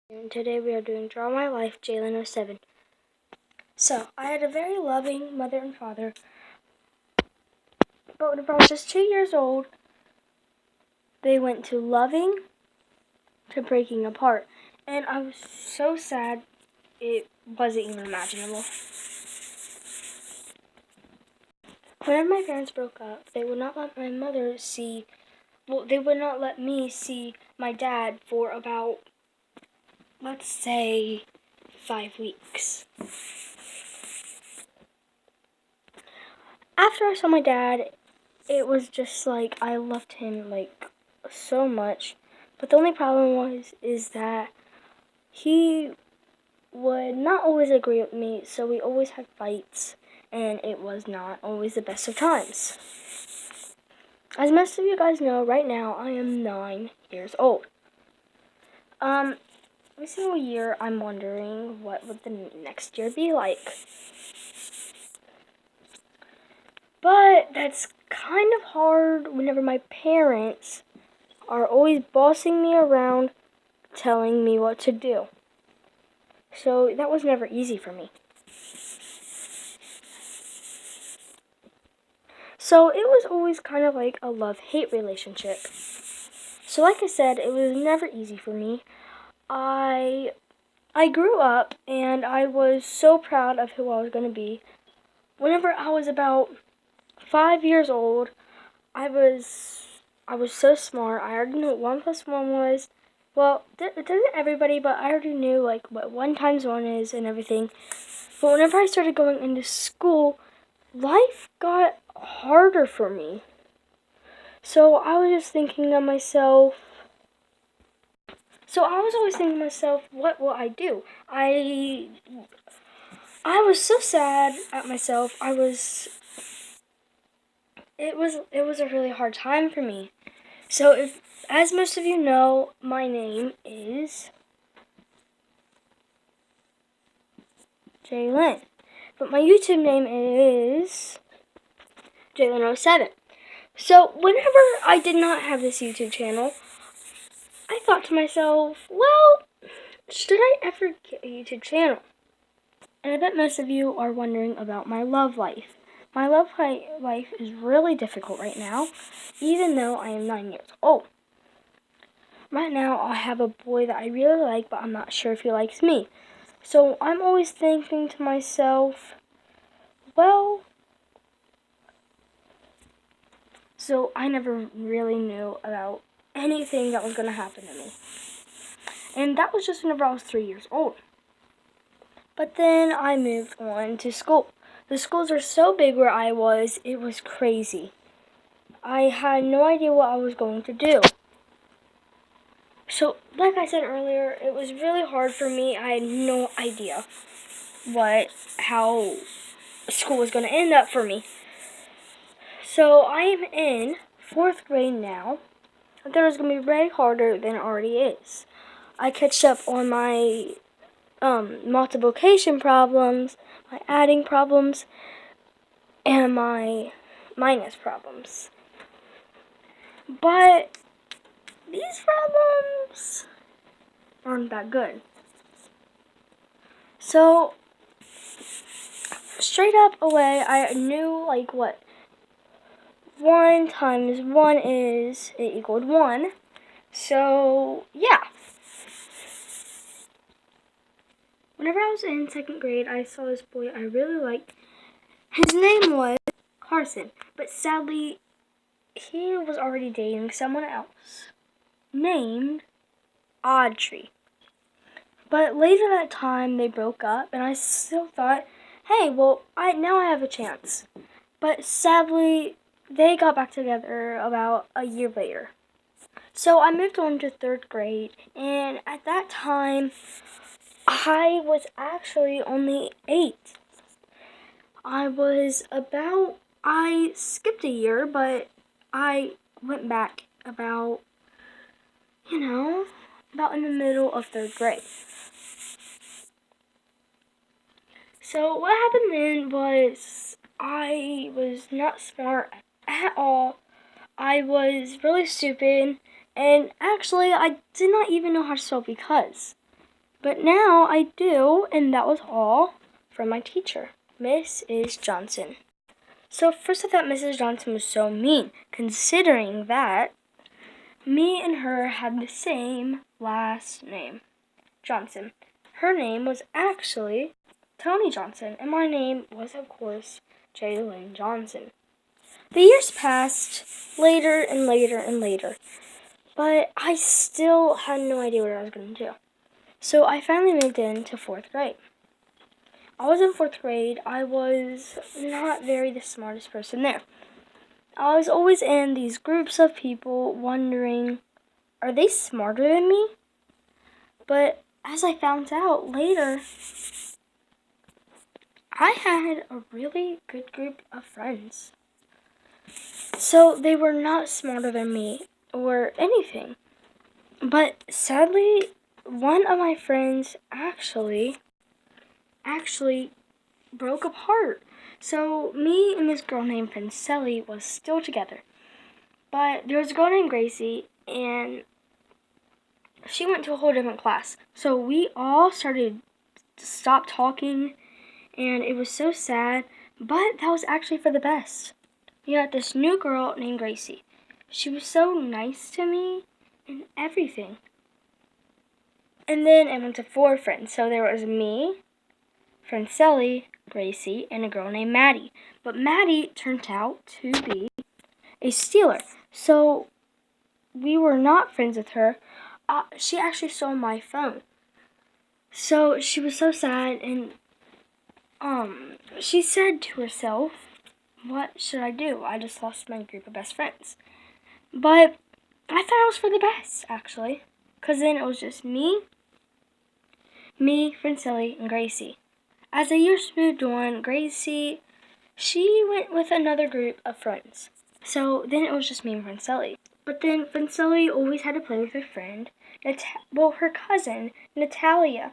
And today we are doing Draw My Life, Jalen07. So, I had a very loving mother and father, but when I was just 2 years old, they went to loving to breaking apart. And I was so sad, it wasn't even imaginable. Whenever my parents broke up, they would not let my mother see, they would not let me see my dad for about, let's say, 5 weeks. After I saw my dad, it was just like I loved him like so much. But the only problem is that he would not always agree with me, so we always had fights, and it was not always the best of times. As most of you guys know, right now I am 9 years old. Every single year I'm wondering what would the next year be like. But that's kind of hard whenever my parents are always bossing me around, telling me what to do. So that was never easy for me. So it was always kind of like a love-hate relationship. So like I said, it was never easy for me. I grew up and I was so proud of who I was going to be. Whenever I was about 5 years old, I was so smart. I already knew what 1 plus 1 was. Well, it doesn't everybody, but I already knew like what 1 times 1 is and everything. But whenever I started going into school, life got harder for me. So I was just thinking to myself, what will I do? I was so sad at myself. It was a really hard time for me. So as most of you know, my name is Jalen. But my YouTube name is Jalen07. So whenever I did not have this YouTube channel, I thought to myself, well, should I ever get a YouTube channel? And I bet most of you are wondering about my love life. My love life is really difficult right now, even though I am 9 years old. Right now, I have a boy that I really like, but I'm not sure if he likes me. So I'm always thinking to myself, well, so I never really knew about anything that was going to happen to me. And that was just whenever I was 3 years old. But then I moved on to school. The schools are so big where I was, it was crazy. I had no idea what I was going to do. So, like I said earlier, it was really hard for me. I had no idea how school was going to end up for me. So, I am in 4th grade now. I thought it was going to be way harder than it already is. I catch up on my multiplication problems, my adding problems, and my minus problems. But these problems aren't that good. So, straight up away, I knew like what 1 times 1 is, it equaled 1. So, yeah. Whenever I was in 2nd grade, I saw this boy I really liked. His name was Carson, but sadly, he was already dating someone else named Audrey. But later that time, they broke up, and I still thought, hey, well, now I have a chance. But sadly, they got back together about a year later. So I moved on to 3rd grade, and at that time, I was actually only 8. I skipped a year, but I went back about in the middle of 3rd grade. So what happened then was I was not smart at all. I was really stupid, and actually I did not even know how to spell because. But now I do, and that was all from my teacher, Mrs. Johnson. So first I thought Mrs. Johnson was so mean, considering that me and her had the same last name, Johnson. Her name was actually Toni Johnson, and my name was, of course, Jaylin Johnson. The years passed later and later and later, but I still had no idea what I was going to do. So I finally moved into 4th grade. I was in 4th grade. I was not the smartest person there. I was always in these groups of people wondering, are they smarter than me? But as I found out later, I had a really good group of friends. So they were not smarter than me or anything. But sadly, one of my friends actually broke apart. So me and this girl named Francelli was still together. But there was a girl named Gracie, and she went to a whole different class. So we all started to stop talking, and it was so sad, but that was actually for the best. We got this new girl named Gracie. She was so nice to me and everything. And then I went to 4 friends. So there was me, Francelli, Gracie, and a girl named Maddie. But Maddie turned out to be a Steeler. So we were not friends with her. She actually stole my phone. So she was so sad, and she said to herself, what should I do? I just lost my group of best friends. But I thought it was for the best, actually. Because then it was just me, Francelli, and Gracie. As the years moved on, Gracie, she went with another group of friends. So then it was just me and Francelli. But then Francelli always had to play with her friend, her cousin, Natalia.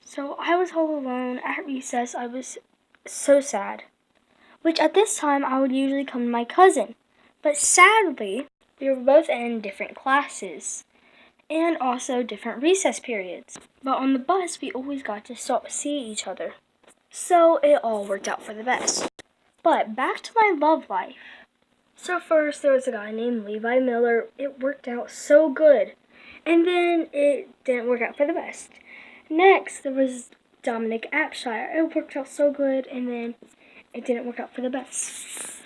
So I was all alone at recess. I was so sad. Which at this time I would usually come to my cousin. But sadly, we were both in different classes and also different recess periods. But on the bus, we always got to see each other. So it all worked out for the best. But back to my love life. So first there was a guy named Levi Miller. It worked out so good. And then it didn't work out for the best. Next there was Dominic Apshire. It worked out so good, and then it didn't work out for the best.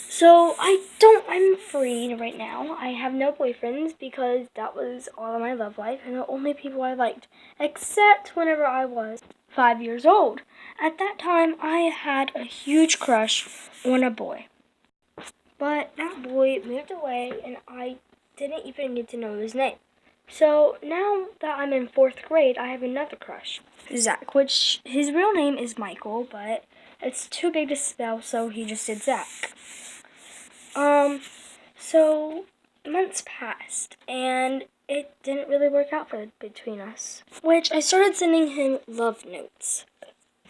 So I'm free right now. I have no boyfriends because that was all of my love life and the only people I liked. Except whenever I was 5 years old. At that time, I had a huge crush on a boy. But that boy moved away, and I didn't even get to know his name. So now that I'm in 4th grade, I have another crush, Zach, which his real name is Michael, but it's too big to spell, so he just did Zach. So months passed, and it didn't really work out between us, which I started sending him love notes.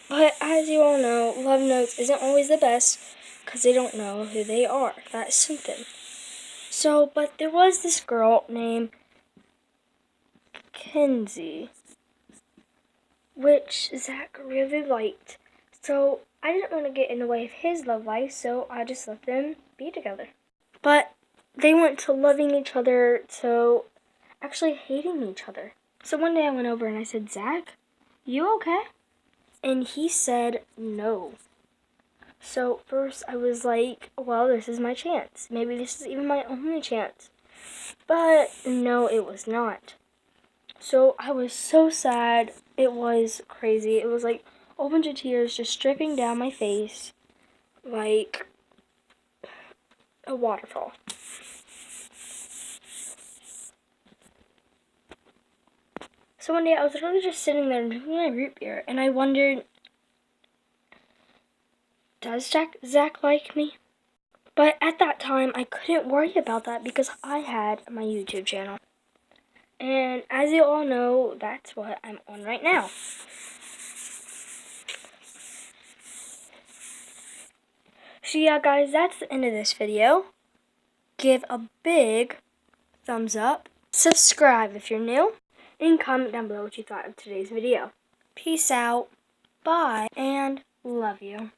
But as you all know, love notes isn't always the best because they don't know who they are that sent them. So, but there was this girl named Kenzie, which Zach really liked. So I didn't want to get in the way of his love life, so I just let them be together. But they went to loving each other to actually hating each other. So one day I went over and I said, Zach, you okay? And he said no. So first I was like, well, this is my chance. Maybe this is even my only chance. But no, it was not. So I was so sad. It was crazy. It was like a whole bunch of tears just dripping down my face like a waterfall. So one day I was literally just sitting there drinking my root beer, and I wondered, does Zach like me? But at that time, I couldn't worry about that because I had my YouTube channel. And as you all know, that's what I'm on right now. So yeah, guys, that's the end of this video. Give a big thumbs up. Subscribe if you're new. and comment down below what you thought of today's video. Peace out, bye, and love you.